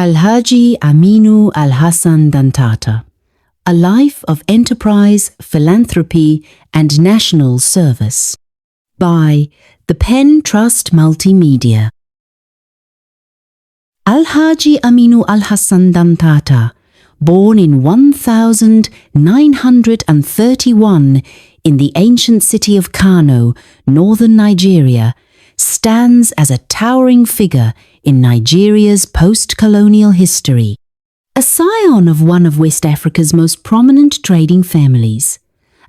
Alhaji Aminu Alhassan Dantata, A Life of Enterprise, Philanthropy and National Service, by the Penn Trust Multimedia. Alhaji Aminu Alhassan Dantata, born in 1931 in the ancient city of Kano, northern Nigeria, stands as a towering figure in Nigeria's post-colonial history. A scion of one of West Africa's most prominent trading families,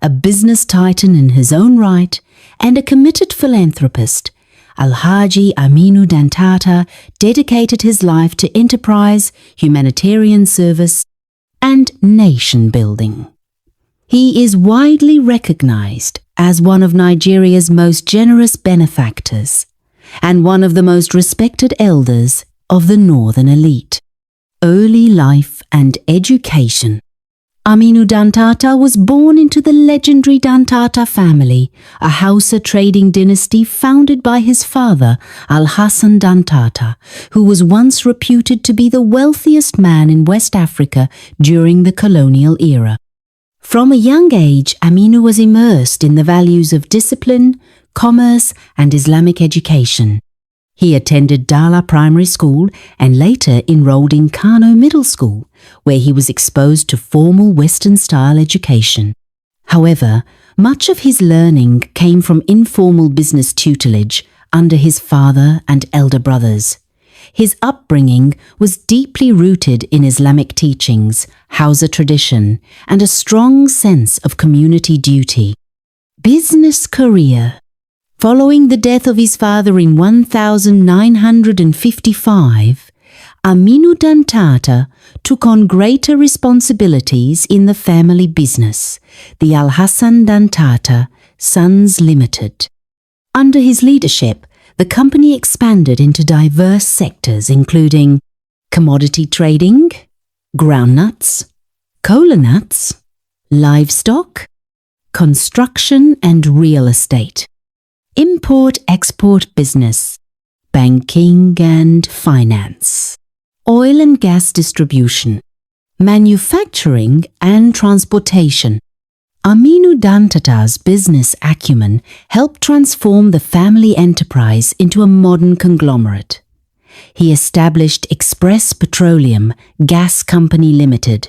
a business titan in his own right, and a committed philanthropist, Alhaji Aminu Dantata dedicated his life to enterprise, humanitarian service, and nation building. He is widely recognized as one of Nigeria's most generous benefactors and one of the most respected elders of the northern elite. Early life and education. Aminu Dantata was born into the legendary Dantata family, a Hausa trading dynasty founded by his father, Alhassan Dantata, who was once reputed to be the wealthiest man in West Africa during the colonial era. From a young age, Aminu was immersed in the values of discipline, commerce, and Islamic education. He attended Dala Primary School and later enrolled in Kano Middle School, where he was exposed to formal Western-style education. However, much of his learning came from informal business tutelage under his father and elder brothers. His upbringing was deeply rooted in Islamic teachings, Hausa tradition, and a strong sense of community duty. Business career. Following the death of his father in 1955, Aminu Dantata took on greater responsibilities in the family business, the Alhassan Dantata Sons Limited. Under his leadership, the company expanded into diverse sectors including commodity trading, groundnuts, cola nuts, livestock, construction and real estate, import-export business, banking and finance, oil and gas distribution, manufacturing and transportation. Aminu Dantata's business acumen helped transform the family enterprise into a modern conglomerate. He established Express Petroleum Gas Company Limited,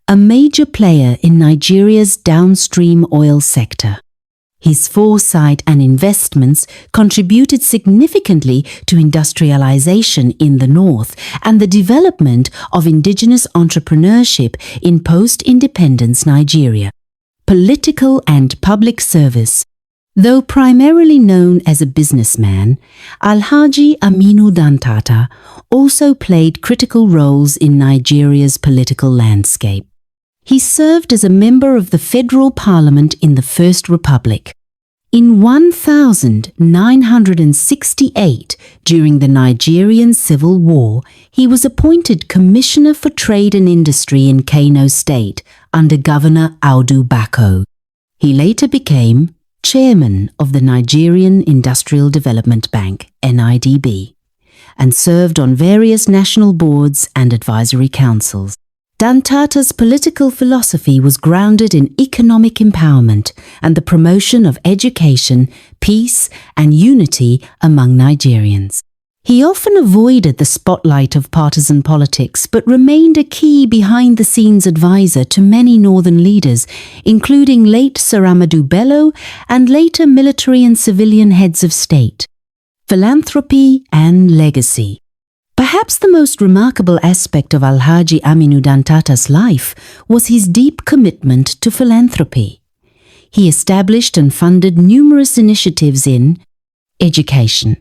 a major player in Nigeria's downstream oil sector. His foresight and investments contributed significantly to industrialization in the north and the development of indigenous entrepreneurship in post-independence Nigeria. Political and public service. Though primarily known as a businessman, Alhaji Aminu Dantata also played critical roles in Nigeria's political landscape. He served as a member of the Federal Parliament in the First Republic. In 1968, during the Nigerian Civil War, he was appointed Commissioner for Trade and Industry in Kano State under Governor Audu Bako. He later became Chairman of the Nigerian Industrial Development Bank, NIDB, and served on various national boards and advisory councils. Dantata's political philosophy was grounded in economic empowerment and the promotion of education, peace, and unity among Nigerians. He often avoided the spotlight of partisan politics but remained a key behind-the-scenes advisor to many northern leaders, including late Sir Amadou Bello and later military and civilian heads of state. Philanthropy and legacy. Perhaps the most remarkable aspect of Alhaji Aminu Dantata's life was his deep commitment to philanthropy. He established and funded numerous initiatives in education,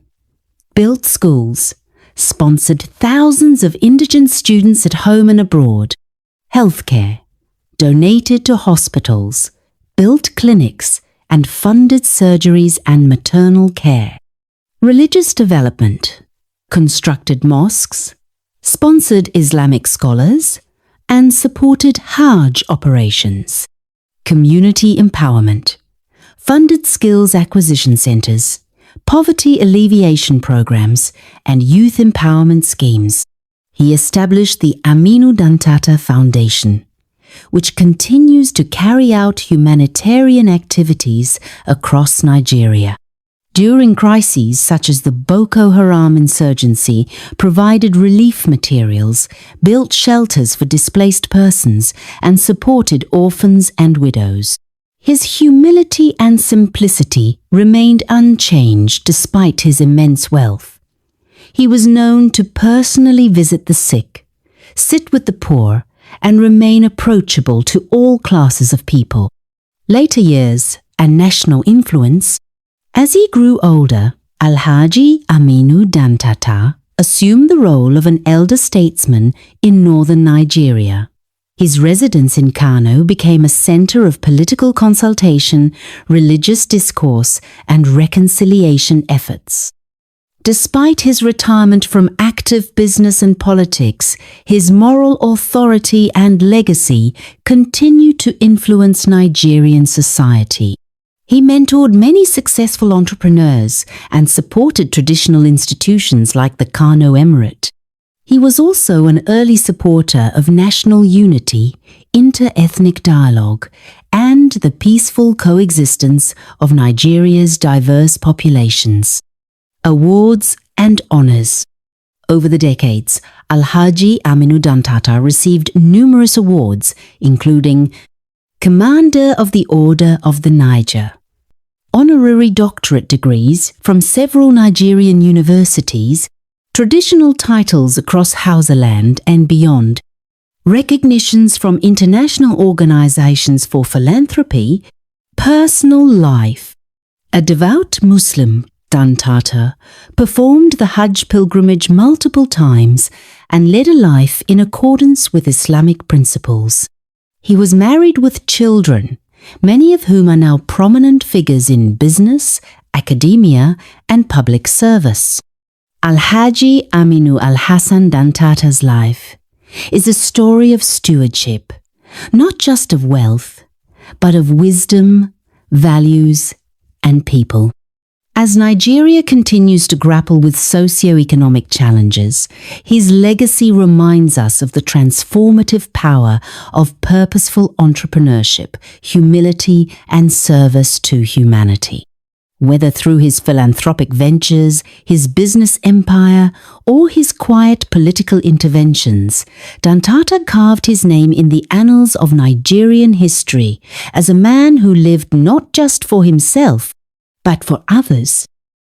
built schools, sponsored thousands of indigent students at home and abroad, healthcare, donated to hospitals, built clinics, and funded surgeries and maternal care, religious development, constructed mosques, sponsored Islamic scholars, and supported Hajj operations, community empowerment, funded skills acquisition centers, poverty alleviation programs, and youth empowerment schemes. He established the Aminu Dantata Foundation, which continues to carry out humanitarian activities across Nigeria. During crises such as the Boko Haram insurgency, provided relief materials, built shelters for displaced persons, and supported orphans and widows. His humility and simplicity remained unchanged despite his immense wealth. He was known to personally visit the sick, sit with the poor, and remain approachable to all classes of people. Later years and national influence. As he grew older, Alhaji Aminu Dantata assumed the role of an elder statesman in northern Nigeria. His residence in Kano became a center of political consultation, religious discourse, and reconciliation efforts. Despite his retirement from active business and politics, his moral authority and legacy continue to influence Nigerian society. He mentored many successful entrepreneurs and supported traditional institutions like the Kano Emirate. He was also an early supporter of national unity, inter-ethnic dialogue, and the peaceful coexistence of Nigeria's diverse populations. Awards and honors. Over the decades, Alhaji Aminu Dantata received numerous awards, including Commander of the Order of the Niger, honorary doctorate degrees from several Nigerian universities, traditional titles across Hausaland and beyond, recognitions from international organizations for philanthropy, personal life. A devout Muslim, Dantata performed the Hajj pilgrimage multiple times and led a life in accordance with Islamic principles. He was married with children, many of whom are now prominent figures in business, academia, and public service. Alhaji Aminu Alhassan Dantata's life is a story of stewardship, not just of wealth, but of wisdom, values, and people. As Nigeria continues to grapple with socio-economic challenges, his legacy reminds us of the transformative power of purposeful entrepreneurship, humility, and service to humanity. Whether through his philanthropic ventures, his business empire, or his quiet political interventions, Dantata carved his name in the annals of Nigerian history as a man who lived not just for himself, but for others.